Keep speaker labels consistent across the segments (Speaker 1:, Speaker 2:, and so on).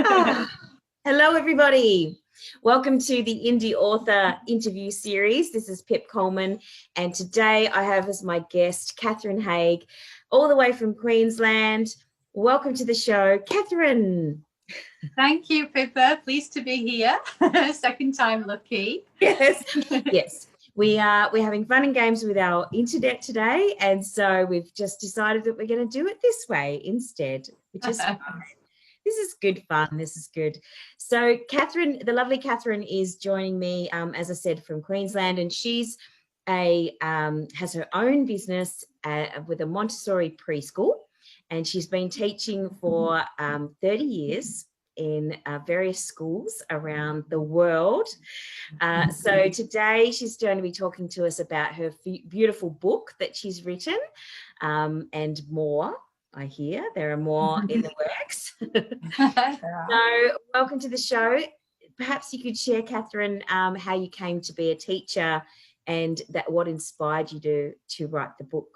Speaker 1: Hello, everybody. Welcome to the Indie Author interview series. This is Pip Coleman, and today I have as my guest Catherine Haigh, all the way from Queensland. Welcome to the show, Catherine.
Speaker 2: Thank you, Pippa. Pleased to be here. Second time lucky.
Speaker 1: Yes, yes. We're having fun and games with our internet today, and so we've just decided that we're going to do it this way instead, which is fun. This is good fun. This is good. So Catherine, the lovely Catherine, is joining me, as I said, from Queensland, and she's has her own business with a Montessori preschool, and she's been teaching for 30 years in various schools around the world. So today she's going to be talking to us about her beautiful book that she's written, and more. I hear there are more in the works. So welcome to the show. Perhaps you could share, Catherine, how you came to be a teacher and what inspired you to write the book.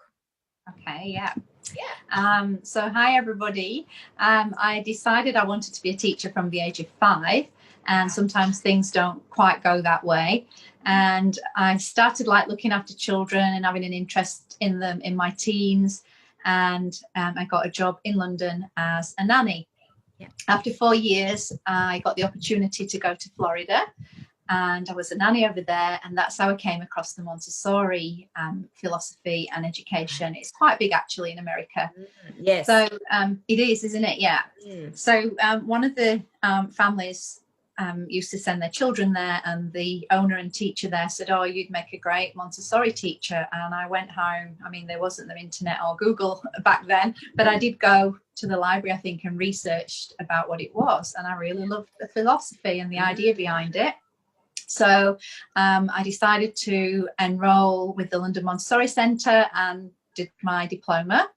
Speaker 2: Okay, yeah. So hi, everybody. I decided I wanted to be a teacher from the age of 5, and sometimes things don't quite go that way. And I started looking after children and having an interest in them in my teens. And I got a job in London as a nanny. Yeah. After 4 years, I got the opportunity to go to Florida, and I was a nanny over there, and that's how I came across the Montessori philosophy and education. It's quite big actually in America.
Speaker 1: Yes.
Speaker 2: So it is, isn't it? Yeah. So one of the families used to send their children there, and the owner and teacher there said, "Oh, you'd make a great Montessori teacher." And I went home. I mean, there wasn't the internet or Google back then, but I did go to the library, I think, and researched about what it was. And I really loved the philosophy and the idea behind it. So I decided to enroll with the London Montessori Centre and did my diploma.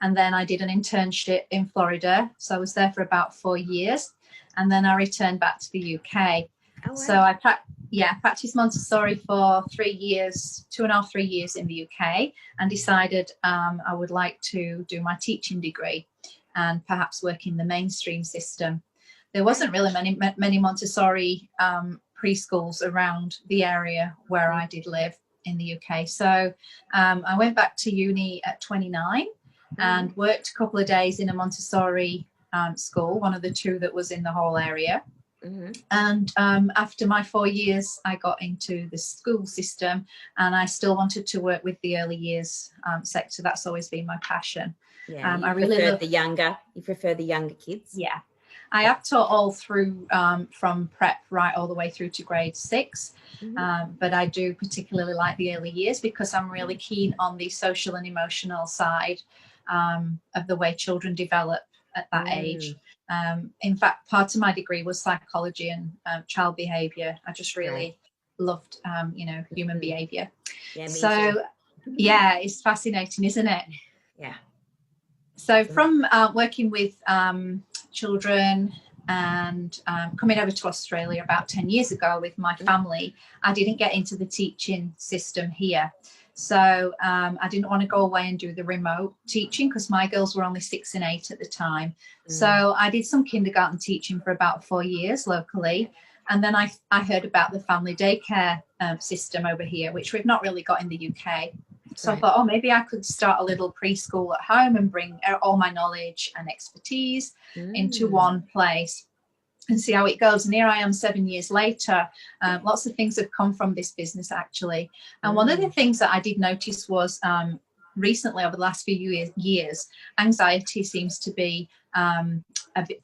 Speaker 2: And then I did an internship in Florida. So I was there for about 4 years. And then I returned back to the UK. Oh, wow. So I practiced Montessori for 3 years, 2.5, 3 years in the UK, and decided I would like to do my teaching degree and perhaps work in the mainstream system. There wasn't really many Montessori preschools around the area where I did live in the UK. So I went back to uni at 29 and worked a couple of days in a Montessori school, one of the 2 that was in the whole area. And after my 4 years, I got into the school system, and I still wanted to work with the early years sector. That's always been my passion.
Speaker 1: Yeah, I really prefer the younger. You prefer the younger kids.
Speaker 2: Yeah, I have taught all through from prep right all the way through to grade 6. But I do particularly like the early years because I'm really keen on the social and emotional side of the way children develop at that age. In fact, part of my degree was psychology and child behaviour. I just really loved, human behaviour. Yeah, so, yeah, it's fascinating, isn't it?
Speaker 1: Yeah.
Speaker 2: So from working with children and coming over to Australia about 10 years ago with my family, I didn't get into the teaching system here. So I didn't want to go away and do the remote teaching because my girls were only 6 and 8 at the time. So I did some kindergarten teaching for about 4 years locally. And then I heard about the family daycare system over here, which we've not really got in the UK. So I thought, maybe I could start a little preschool at home and bring all my knowledge and expertise into one place and see how it goes. And here I am 7 years later. Lots of things have come from this business, actually. And one of the things that I did notice was recently, over the last few years, anxiety seems to be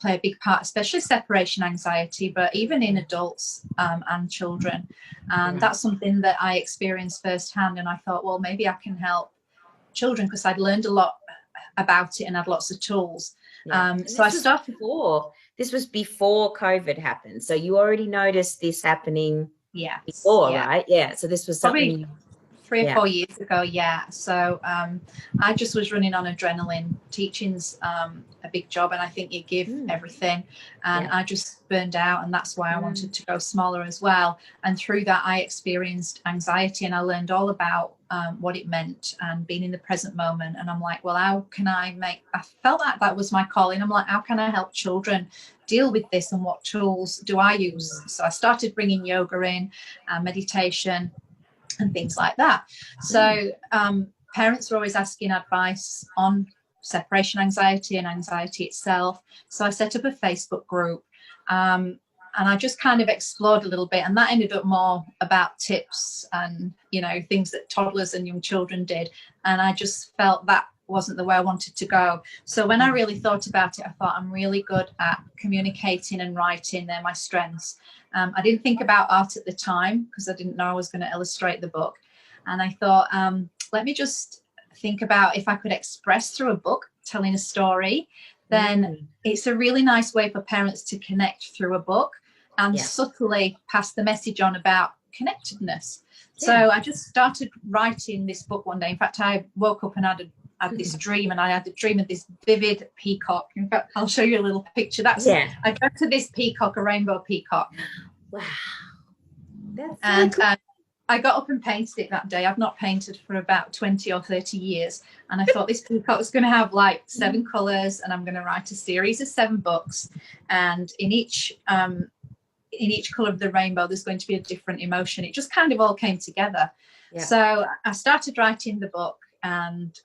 Speaker 2: play a big part, especially separation anxiety, but even in adults and children. And that's something that I experienced firsthand. And I thought, well, maybe I can help children because I'd learned a lot about it and had lots of tools.
Speaker 1: So I started before. This was before COVID happened. So you already noticed this happening before, right? Yeah. So this was something
Speaker 2: 3 or 4 years ago, yeah. So I just was running on adrenaline. Teaching's a big job, and I think you give everything, and I just burned out, and that's why I wanted to go smaller as well. And through that, I experienced anxiety, and I learned all about what it meant and being in the present moment. And I'm like, well, how can I felt like that was my calling. I'm like, how can I help children deal with this, and what tools do I use? So I started bringing yoga in, meditation, and things like that. So parents are always asking advice on separation anxiety and anxiety itself. So I set up a Facebook group, and I just kind of explored a little bit, and that ended up more about tips and, you know, things that toddlers and young children did. And I just felt that wasn't the way I wanted to go. So when I really thought about it, I thought, I'm really good at communicating and writing. They're my strengths. I didn't think about art at the time because I didn't know I was going to illustrate the book. And I thought, let me just think about if I could express through a book, telling a story, then it's a really nice way for parents to connect through a book and subtly pass the message on about connectedness. So I just started writing this book one day. In fact, I woke up and had this dream, and I had the dream of this vivid peacock. In fact, I'll show you a little picture. I dreamt to this peacock, a rainbow peacock.
Speaker 1: Wow. That's
Speaker 2: and
Speaker 1: so cool.
Speaker 2: I got up and painted it that day. I've not painted for about 20 or 30 years. And I thought this peacock was going to have like 7 colours, and I'm going to write a series of 7 books. And in each colour of the rainbow, there's going to be a different emotion. It just kind of all came together. Yeah. So I started writing the book, and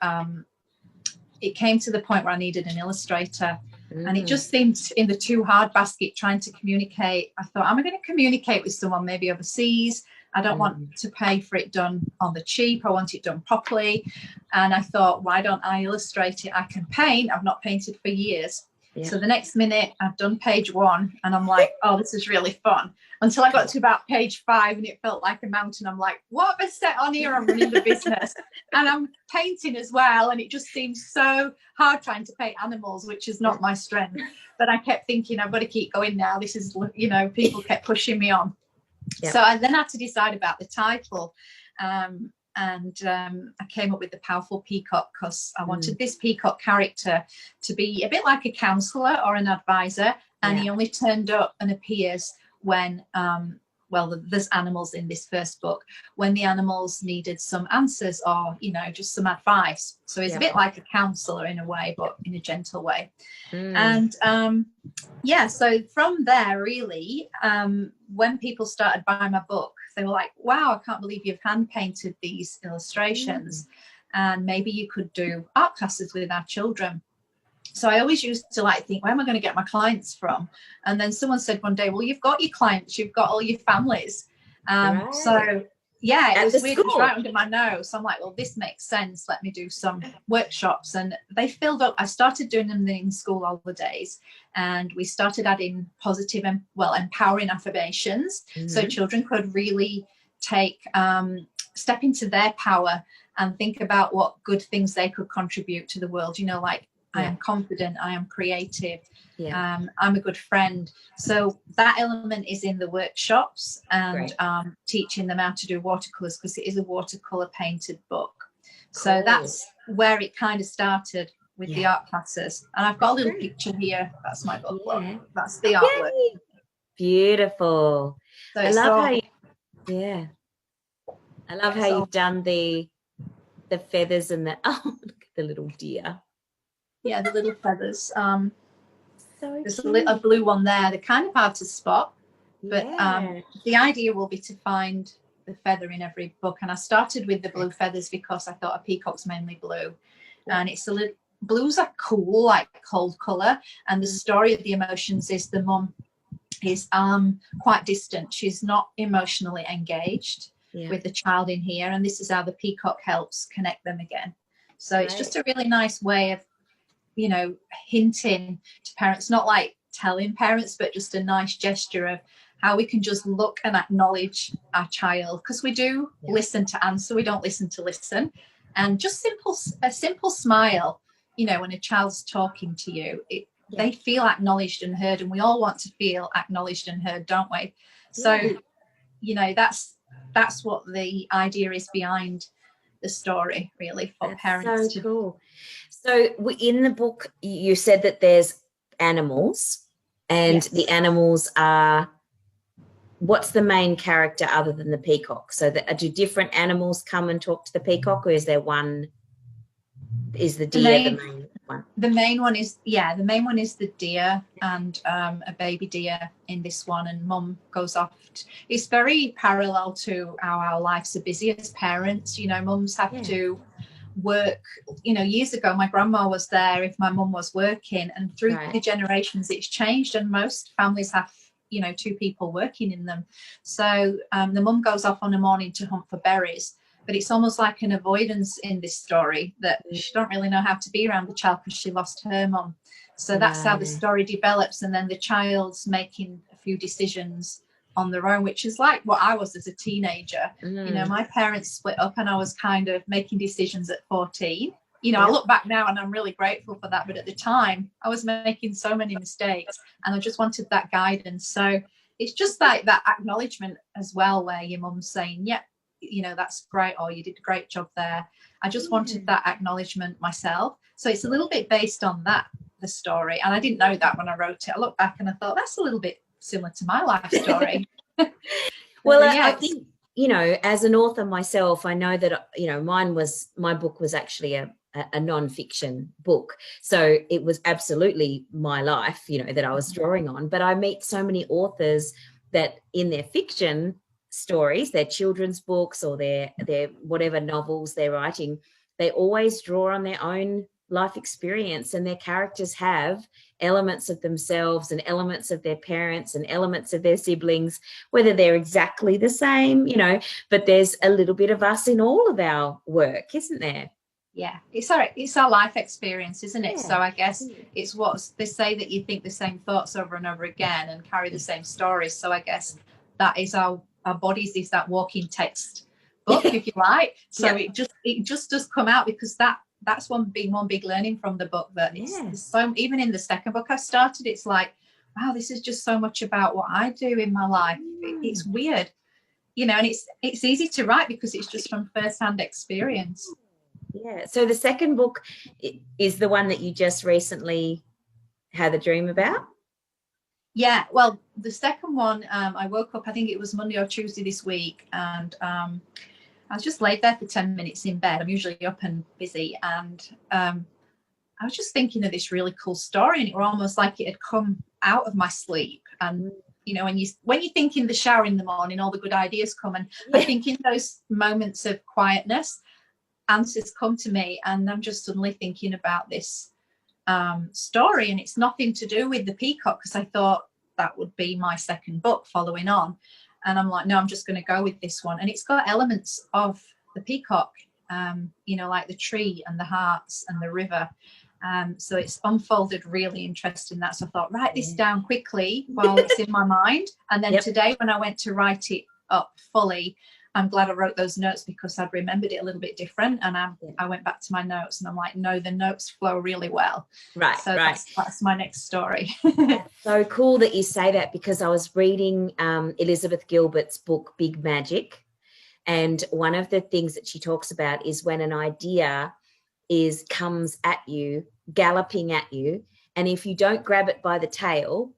Speaker 2: it came to the point where I needed an illustrator. And it just seemed in the too hard basket trying to communicate. I thought, am I going to communicate with someone maybe overseas? I don't want to pay for it done on the cheap. I want it done properly. And I thought, why don't I illustrate it? I can paint. I've not painted for years. Yeah. So the next minute I've done page 1, and I'm like, oh, this is really fun. Until I got to about page 5, and it felt like a mountain. I'm like, what have I set on here? I'm running the business and I'm painting as well. And it just seems so hard trying to paint animals, which is not my strength. But I kept thinking, I've got to keep going now. This is, you know, people kept pushing me on. Yeah. So I then had to decide about the title. And I came up with the Powerful Peacock because I wanted this peacock character to be a bit like a counsellor or an advisor, and he only turned up and appears when there's animals in this first book, when the animals needed some answers or, you know, just some advice. So he's a bit like a counsellor in a way, but in a gentle way. And so from there, really, when people started buying my book, they were like, wow, I can't believe you've hand painted these illustrations, and maybe you could do art classes with our children. So I always used to think, where am I going to get my clients from? And then someone said one day, well, you've got your clients, you've got all your families. Right. So yeah, it was weird. It was right under my nose. So I'm like, well, this makes sense. Let me do some workshops. And they filled up. I started doing them in school holidays, and we started adding positive and empowering affirmations. So children could really step into their power and think about what good things they could contribute to the world. You know, like, I am confident, I am creative, I'm a good friend. So that element is in the workshops, and teaching them how to do watercolours, because it is a watercolour painted book. Cool. So that's where it kind of started with the art classes. And I've got a little picture here. That's my book. Yeah. That's the artwork. Yay.
Speaker 1: Beautiful. So I love how you've done the feathers and the look at the little deer.
Speaker 2: Yeah, the little feathers. There's
Speaker 1: cute.
Speaker 2: a blue one there. They're kind of hard to spot, but the idea will be to find the feather in every book. And I started with the blue feathers because I thought a peacock's mainly blue, and it's a little. Blues are cool, like cold colour, and the story of the emotions is the mum is quite distant. She's not emotionally engaged with the child in here, and this is how the peacock helps connect them again. So it's just a really nice way of, you know, hinting to parents, not like telling parents, but just a nice gesture of how we can just look and acknowledge our child, because we do listen to answer, we don't listen to listen. And just a simple smile, you know, when a child's talking to you, they feel acknowledged and heard, and we all want to feel acknowledged and heard, don't we? So you know, that's what the idea is behind the story, really, for
Speaker 1: That's
Speaker 2: parents.
Speaker 1: so cool. So in the book, you said that there's animals, and
Speaker 2: Yes.
Speaker 1: the animals are, what's the main character other than the peacock? So do different animals come and talk to the peacock, or is there one, is the deer the main one?
Speaker 2: The main one is, the main one is the deer, and a baby deer in this one, and mum goes off. It's very parallel to how our lives are busy as parents. You know, mums have to work. You know, years ago my grandma was there if my mum was working, and through the generations it's changed, and most families have, you know, two people working in them. So the mum goes off on a morning to hunt for berries, but it's almost like an avoidance in this story, that she don't really know how to be around the child because she lost her mum. So that's how the story develops, and then the child's making a few decisions on their own, which is like what I was as a teenager. You know, my parents split up and I was kind of making decisions at 14. You know, I look back now and I'm really grateful for that, but at the time I was making so many mistakes and I just wanted that guidance. So it's just like that acknowledgement as well, where your mum's saying, yeah, you know, that's great, or you did a great job there. I just wanted that acknowledgement myself. So it's a little bit based on that, the story. And I didn't know that when I wrote it. I looked back and I thought, that's a little bit similar to my life story.
Speaker 1: Well, I think, you know, as an author myself, I know that, you know, my book was actually a non-fiction book. So it was absolutely my life, you know, that I was drawing on. But I meet so many authors that in their fiction stories, their children's books or their whatever novels they're writing, they always draw on their own life experience, and their characters have elements of themselves and elements of their parents and elements of their siblings, whether they're exactly the same, you know, but there's a little bit of us in all of our work, isn't there?
Speaker 2: Yeah, it's our life experience, isn't it? So I guess it's what they say, that you think the same thoughts over and over again and carry the same stories. So I guess that is our bodies is that walking text book, if you like. So it just does come out, because that's one big learning from the book, that it's so, even in the second book I started, it's like, wow, this is just so much about what I do in my life. It's weird, you know, and it's easy to write because it's just from first-hand experience.
Speaker 1: Yeah. So the second book is the one that you just recently had a dream about?
Speaker 2: Yeah. Well, the second one, I woke up, I think it was Monday or Tuesday this week, and I was just laid there for 10 minutes in bed. I'm usually up and busy, and I was just thinking of this really cool story, and it was almost like it had come out of my sleep. And you know, when you think in the shower in the morning, all the good ideas come, and I think in those moments of quietness, answers come to me, and I'm just suddenly thinking about this story, and it's nothing to do with the peacock, because I thought that would be my second book following on, and I'm like, no, I'm just going to go with this one, and it's got elements of the peacock, you know, like the tree and the hearts and the river, so it's unfolded really interesting. That, so I thought, write this down quickly while it's in my mind, and then today when I went to write it up fully, I'm glad I wrote those notes, because I'd remembered it a little bit different, and I went back to my notes and I'm like, no, the notes flow really well.
Speaker 1: Right.
Speaker 2: So that's my next story.
Speaker 1: So cool that you say that, because I was reading Elizabeth Gilbert's book, Big Magic. And one of the things that she talks about is when an idea comes at you, galloping at you, and if you don't grab it by the tail,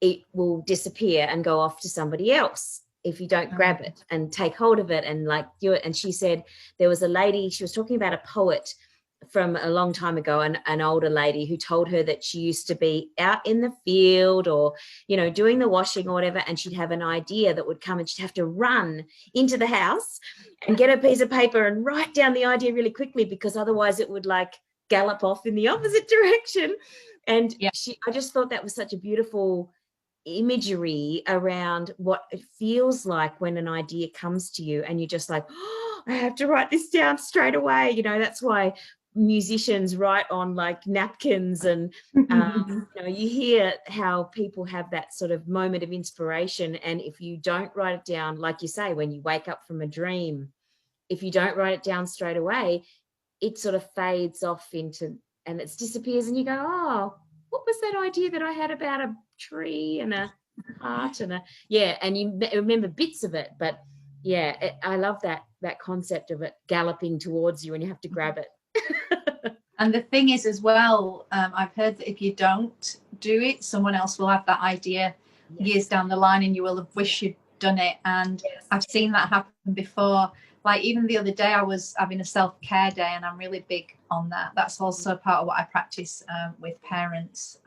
Speaker 1: it will disappear and go off to somebody else. If you don't grab it and take hold of it and like do it. And she said there was a lady, she was talking about a poet from a long time ago, an older lady who told her that she used to be out in the field or, you know, doing the washing or whatever, and she'd have an idea that would come and she'd have to run into the house and get a piece of paper and write down the idea really quickly, because otherwise it would like gallop off in the opposite direction. And I just thought that was such a beautiful imagery around what it feels like when an idea comes to you and you're just like, oh, I have to write this down straight away. You know, that's why musicians write on like napkins, and you know, you hear how people have that sort of moment of inspiration, and if you don't write it down, like you say, when you wake up from a dream, if you don't write it down straight away, it sort of fades off into, and it disappears, and you go, oh, what was that idea that I had about a tree and a heart and and you remember bits of it, but I love that concept of it galloping towards you and you have to grab it.
Speaker 2: And the thing is as well, I've heard that if you don't do it, someone else will have that idea years down the line and you will have wished you'd done it. And I've seen that happen before. Like even the other day I was having a self-care day, and I'm really big on that. That's also part of what I practice with parents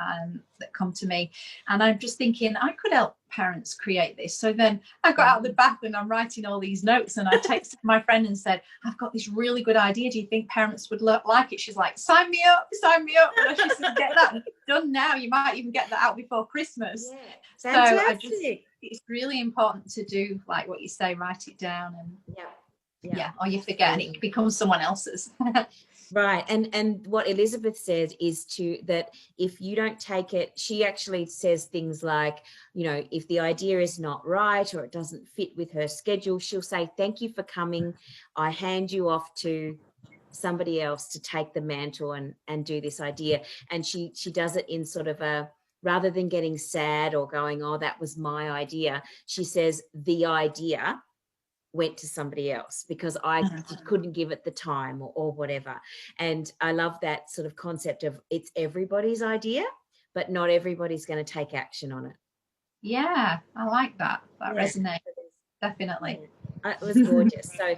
Speaker 2: that come to me. And I'm just thinking I could help parents create this. So then I got out of the bath and I'm writing all these notes, and I texted my friend and said, I've got this really good idea. Do you think parents would like it? She's like, sign me up. And she said, get that done now. You might even get that out before Christmas. So it's really important to do like what you say, write it down, and or you forget and it becomes someone else's.
Speaker 1: Right. And what Elizabeth said is that if you don't take it, she actually says things like, if the idea is not right or it doesn't fit with her schedule, she'll say, thank you for coming. I hand you off to somebody else to take the mantle and do this idea. And she does it in sort of rather than getting sad or going, oh, that was my idea, she says the idea went to somebody else because I couldn't give it the time or whatever. And I love that sort of concept of it's everybody's idea, but not everybody's going to take action on it.
Speaker 2: Yeah, I like that. That resonates, definitely.
Speaker 1: It was gorgeous. So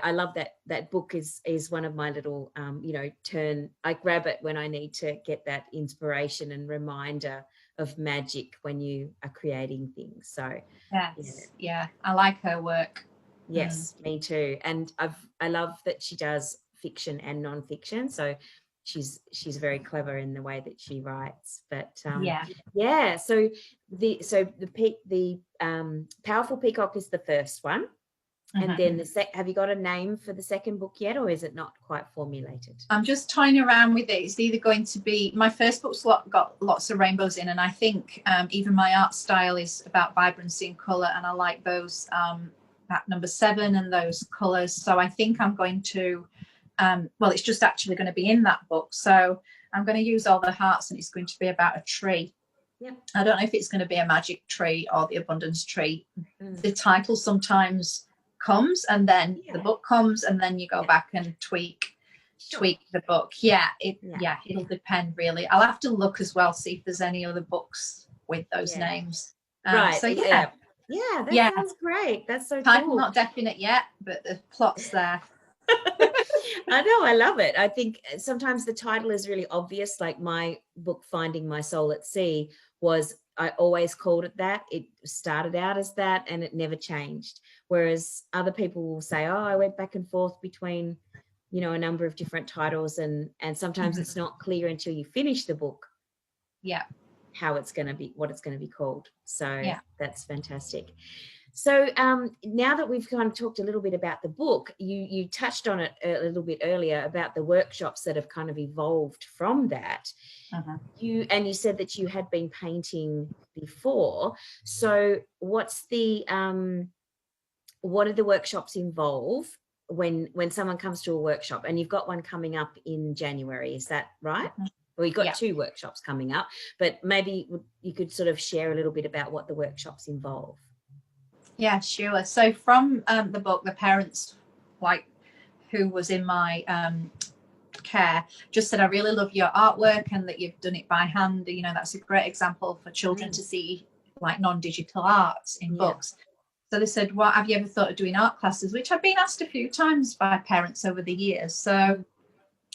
Speaker 1: I love that book is one of my little I grab it when I need to get that inspiration and reminder of magic when you are creating things. So
Speaker 2: I like her work.
Speaker 1: Yes, me too. And I love that she does fiction and non-fiction. So she's very clever in the way that she writes. But So the Powerful Peacock is the first one. And then have you got a name for the second book yet, or is it not quite formulated?
Speaker 2: I'm just toying around with it. It's either going to be, my first book's got lots of rainbows in, and I think even my art style is about vibrancy and colour, and I like those that number 7 and those colours. So I think I'm going to it's just actually going to be in that book. So I'm going to use all the hearts, and it's going to be about a tree. I don't know if it's going to be a magic tree or the abundance tree. The title sometimes comes and then the book comes, and then you go back and tweak the book. It'll depend really. I'll have to look as well, see if there's any other books with those names.
Speaker 1: Right. So that sounds great. That's so
Speaker 2: title
Speaker 1: cool.
Speaker 2: Not definite yet, but the plot's there.
Speaker 1: I know, I love it. I think sometimes the title is really obvious. Like my book, Finding My Soul at Sea, I always called it that. It started out as that and it never changed. Whereas other people will say, oh, I went back and forth between, a number of different titles, and sometimes it's not clear until you finish the book. How it's going to be, what it's going to be called. So that's fantastic. So now that we've kind of talked a little bit about the book, you touched on it a little bit earlier about the workshops that have kind of evolved from that. You said that you had been painting before. So what do the workshops involve when someone comes to a workshop? And you've got one coming up in January, is that right? Well, you've got 2 workshops coming up, but maybe you could sort of share a little bit about what the workshops involve.
Speaker 2: Yeah, sure. So from the book, the parents, who was in my care, just said, I really love your artwork and that you've done it by hand. That's a great example for children to see, like non-digital arts in books. So they said, well, have you ever thought of doing art classes? Which I've been asked a few times by parents over the years. So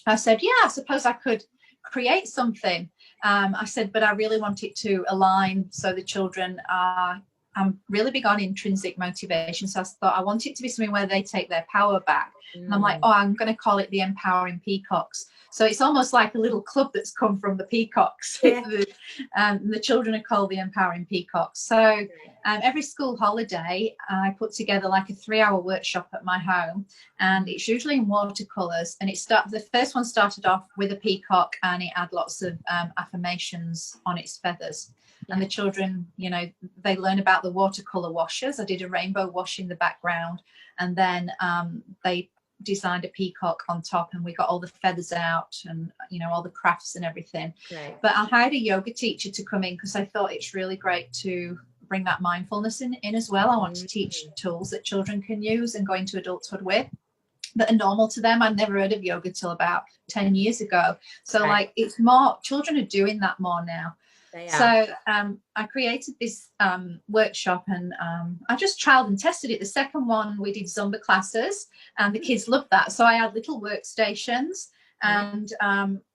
Speaker 2: I said, I suppose I could create something. I said, but I really want it to align so the children are, I'm really big on intrinsic motivation. So I thought I want it to be something where they take their power back. And I'm like, I'm going to call it the Empowering Peacocks. So it's almost like a little club that's come from the peacocks. The children are called the Empowering Peacocks. So every school holiday, I put together like a 3-hour workshop at my home, and it's usually in watercolours. And the first one started off with a peacock, and it had lots of affirmations on its feathers. And the children, they learn about the watercolour washes. I did a rainbow wash in the background, and then they designed a peacock on top, and we got all the feathers out and all the crafts and everything. But I hired a yoga teacher to come in because I thought it's really great to bring that mindfulness in as well. I want to teach tools that children can use and go into adulthood with that are normal to them. I'd never heard of yoga till about 10 years ago. So like it's more, children are doing that more now. So I created this workshop, and I just trialed and tested it. The second one, we did Zumba classes, and the kids loved that. So I had little workstations, and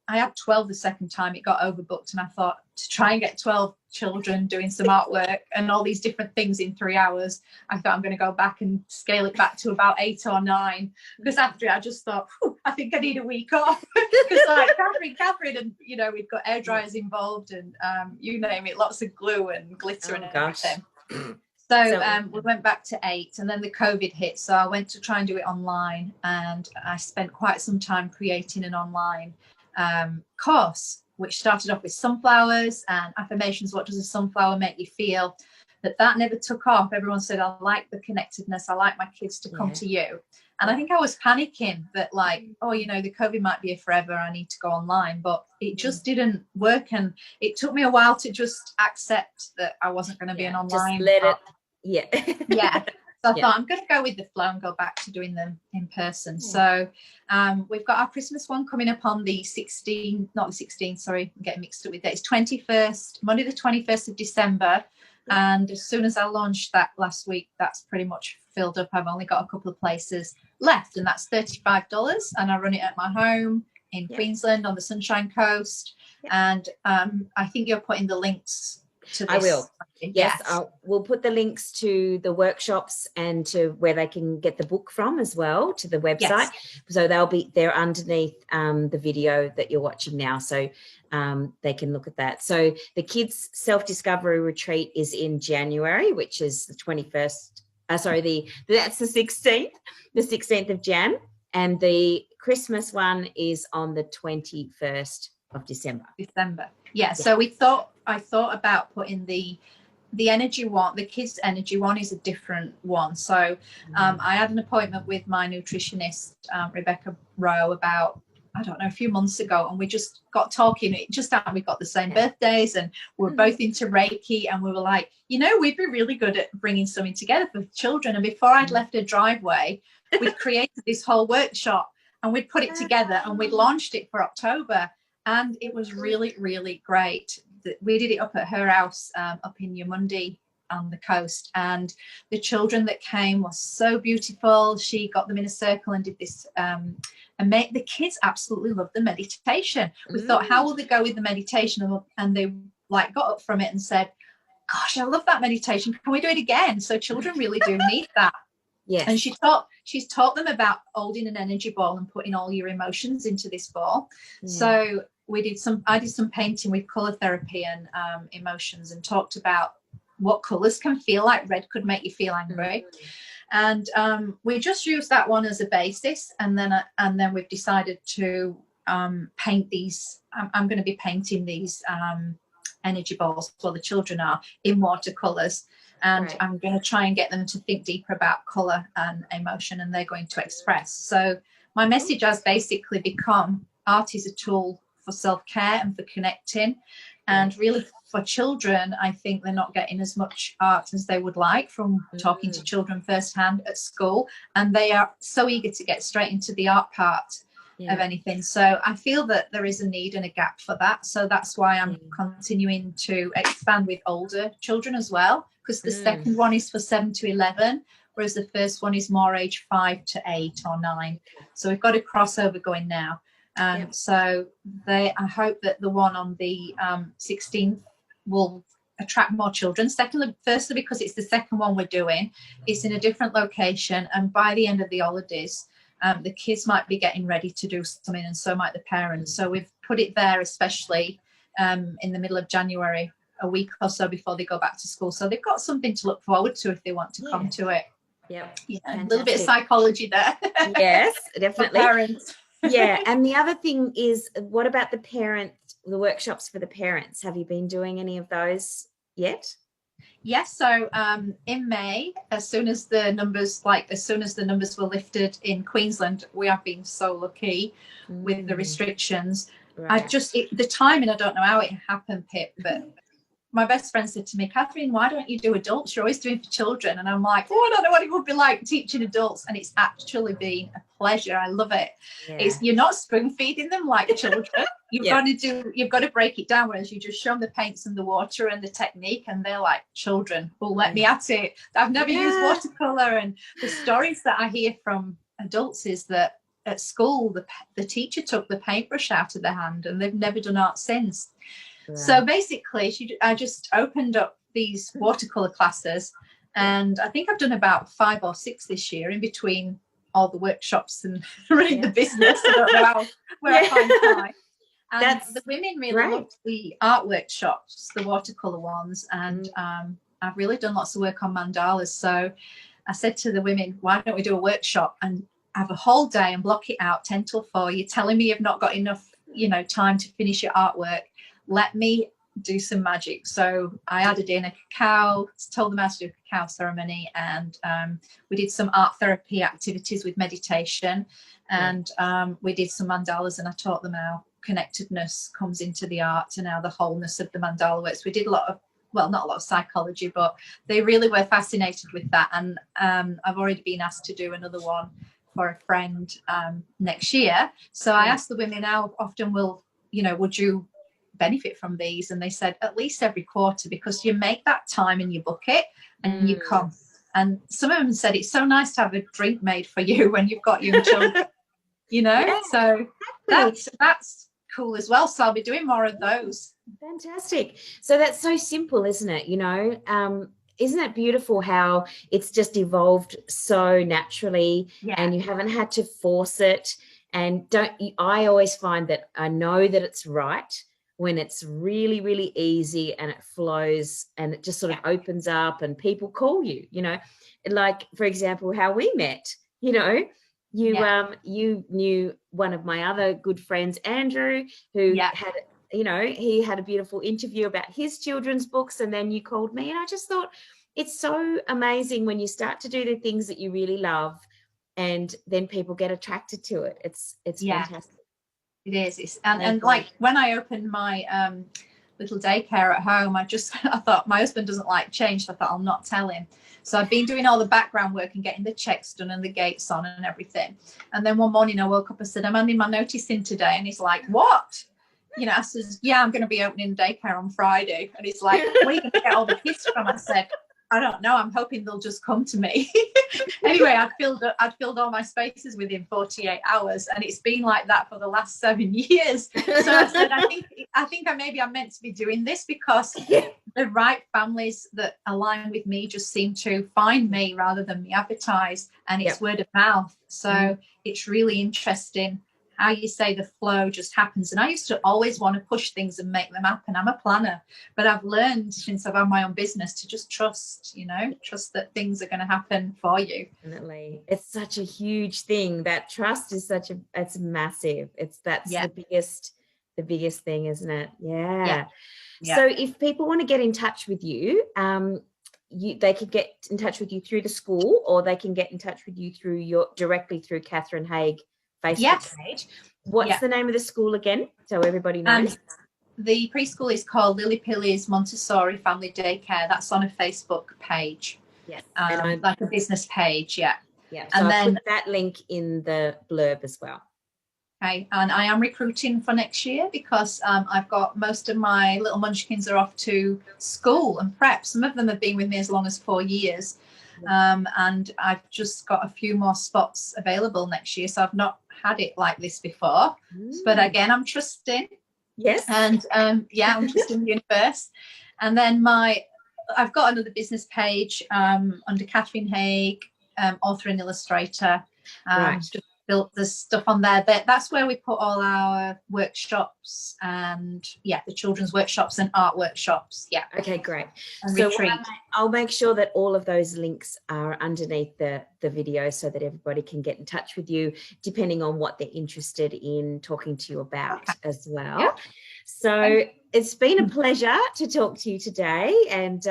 Speaker 2: I had 12 the second time. It got overbooked, and I thought, to try and get 12 children doing some artwork and all these different things in 3 hours, I thought I'm going to go back and scale it back to about 8 or 9, because after it I just thought, I think I need a week off. Because like Catherine, and you know, we've got air dryers involved, and you name it, lots of glue and glitter and everything. So we went back to 8, and then the COVID hit, so I went to try and do it online, and I spent quite some time creating an online course, which started off with sunflowers and affirmations. What does a sunflower make you feel? That never took off. Everyone said, I like the connectedness, I like my kids to come to you. And I think I was panicking that like, oh, you know, the COVID might be here forever, I need to go online. But it just didn't work, and it took me a while to just accept that I wasn't going to be an online.
Speaker 1: Just let it.
Speaker 2: So I thought I'm going to go with the flow and go back to doing them in person. So we've got our Christmas one coming up on the 16th, not the 16th, sorry, I'm getting mixed up with that. It's 21st, Monday the 21st of December. And as soon as I launched that last week, that's pretty much filled up. I've only got a couple of places left, and that's $35. And I run it at my home in Queensland on the Sunshine Coast. And I think you're putting the links to this.
Speaker 1: I will. Yes, we'll put the links to the workshops and to where they can get the book from as well, to the website. So they're underneath the video that you're watching now, so they can look at that. So the kids self-discovery retreat is in January, which is the 21st. That's the 16th of Jan, and the Christmas one is on the 21st of December.
Speaker 2: So I thought about putting the energy one, the kids energy one is a different one. So I had an appointment with my nutritionist, Rebecca Rowe, about, I don't know, a few months ago, and we just got talking. It just happened we got the same birthdays, and we're both into Reiki, and we were like, you know, we'd be really good at bringing something together for children. And before I'd left her driveway, we'd created this whole workshop, and we'd put it together, and we'd launched it for October, and it was really, really great. We did it up at her house up in Yamundi on the coast, and the children that came were so beautiful. She got them in a circle and did this and the kids absolutely loved the meditation. We thought, how will they go with the meditation? And they like got up from it and said, gosh, I love that meditation, can we do it again? So children really do need that. And she's taught them about holding an energy ball and putting all your emotions into this ball. So I did some painting with color therapy and emotions, and talked about what colors can feel like. Red could make you feel angry. And we just used that one as a basis, and then we've decided to paint these. I'm going to be painting these energy balls, well, the children are, in watercolors, and I'm going to try and get them to think deeper about color and emotion, and they're going to express. So my message has basically become, art is a tool for self-care and for connecting, and really for children, I think they're not getting as much art as they would like from talking to children firsthand at school, and they are so eager to get straight into the art part of anything. So I feel that there is a need and a gap for that. So that's why I'm continuing to expand with older children as well, because the second one is for 7 to 11, whereas the first one is more age 5 to 8 or 9. So we've got a crossover going now. So I hope that the one on the 16th will attract more children. Firstly, because it's the second one we're doing, it's in a different location, and by the end of the holidays, the kids might be getting ready to do something, and so might the parents. So we've put it there, especially in the middle of January, a week or so before they go back to school. So they've got something to look forward to if they want to come to it. A little bit of psychology there.
Speaker 1: Yes, definitely.
Speaker 2: Parents.
Speaker 1: And the other thing is, what about the workshops for the parents? Have you been doing any of those yet?
Speaker 2: Yes. So in May, as soon as the numbers were lifted in Queensland, we have been so lucky with the restrictions. The timing, I don't know how it happened, Pip, but my best friend said to me, Catherine, why don't you do adults? You're always doing for children. And I'm like, oh, I don't know what it would be like teaching adults. And it's actually been a pleasure. I love it.
Speaker 1: Yeah.
Speaker 2: You're not spoon feeding them like children. You've got to break it down, whereas you just show them the paints and the water and the technique, and they're like, children, oh, let me at it. I've never used watercolor. And the stories that I hear from adults is that at school, the teacher took the paintbrush out of their hand and they've never done art since. Right. So basically, I just opened up these watercolor classes, and I think I've done about 5 or 6 this year in between all the workshops and running the business. I don't know where I find time. And the women really loved the art workshops, the watercolor ones, and I've really done lots of work on mandalas. So I said to the women, why don't we do a workshop and have a whole day and block it out 10 till 4. You're telling me you've not got enough, time to finish your artwork. Let me do some magic. So I added in a cacao, told them how to do a cacao ceremony, and we did some art therapy activities with meditation, and we did some mandalas, and I taught them how connectedness comes into the art and how the wholeness of the mandala works. We did a lot of, well, not a lot of psychology, but they really were fascinated with that. And I've already been asked to do another one for a friend next year. So I asked the women, how often would you benefit from these? And they said at least every quarter, because you make that time and you book it and you come. And some of them said it's so nice to have a drink made for you when you've got young children, so that's cool as well. So I'll be doing more of those.
Speaker 1: Fantastic. So that's so simple, isn't it? Isn't it beautiful how it's just evolved so naturally, and you haven't had to force it? And I always find that I know that it's right when it's really, really easy and it flows and it just sort of opens up and people call you, like, for example, how we met, you knew one of my other good friends, Andrew, who had, he had a beautiful interview about his children's books, and then you called me, and I just thought it's so amazing when you start to do the things that you really love and then people get attracted to it. It's fantastic.
Speaker 2: It is. And like when I opened my little daycare at home, I thought my husband doesn't like change. So I thought I'll not tell him. So I've been doing all the background work and getting the checks done and the gates on and everything. And then one morning I woke up and said, I'm handing my notice in today. And he's like, what? I says, I'm going to be opening daycare on Friday. And he's like, where are you going to get all the kids from? I said, I don't know. I'm hoping they'll just come to me. Anyway, I'd filled all my spaces within 48 hours, and it's been like that for the last 7 years. So I said, I think I'm meant to be doing this, because the right families that align with me just seem to find me rather than me advertise, and it's word of mouth. So it's really interesting how you say the flow just happens. And I used to always want to push things and make them happen. I'm a planner, but I've learned since I've had my own business to just trust that things are going to happen for you. Definitely.
Speaker 1: It's such a huge thing. That trust is it's massive. The biggest thing, isn't it? Yeah. So if people want to get in touch with you, they can get in touch with you through the school, or they can get in touch with you directly through Catherine Haigh Facebook page. What's the name of the school again, so everybody knows?
Speaker 2: The preschool is called Lily Pilly's Montessori Family Daycare. That's on a Facebook page. Yes. Like a business page. Yeah.
Speaker 1: So I'll put that link in the blurb as well.
Speaker 2: Okay. And I am recruiting for next year, because I've got most of my little munchkins are off to school and prep. Some of them have been with me as long as 4 years. And I've just got a few more spots available next year. So I've not had it like this before. But again, I'm trusting.
Speaker 1: Yes.
Speaker 2: And I'm trusting the universe. And then I've got another business page under Catherine Haigh, author and illustrator. Just built the stuff on there. That's where we put all our workshops and the children's workshops and art workshops.
Speaker 1: Okay, great. So I'll make sure that all of those links are underneath the video, so that everybody can get in touch with you depending on what they're interested in talking to you about as well. So it's been a pleasure to talk to you today, and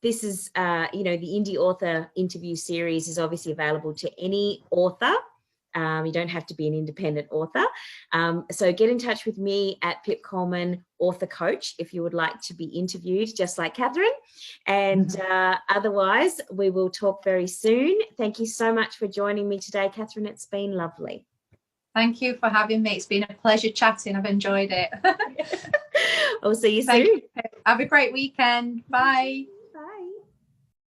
Speaker 1: this is the Indie Author interview series is obviously available to any author You don't have to be an independent author. So get in touch with me at Pip Coleman Author Coach if you would like to be interviewed, just like Catherine. And otherwise, we will talk very soon. Thank you so much for joining me today, Catherine. It's been lovely.
Speaker 2: Thank you for having me. It's been a pleasure chatting. I've enjoyed it.
Speaker 1: I'll see you soon.
Speaker 2: Have a great weekend. Bye.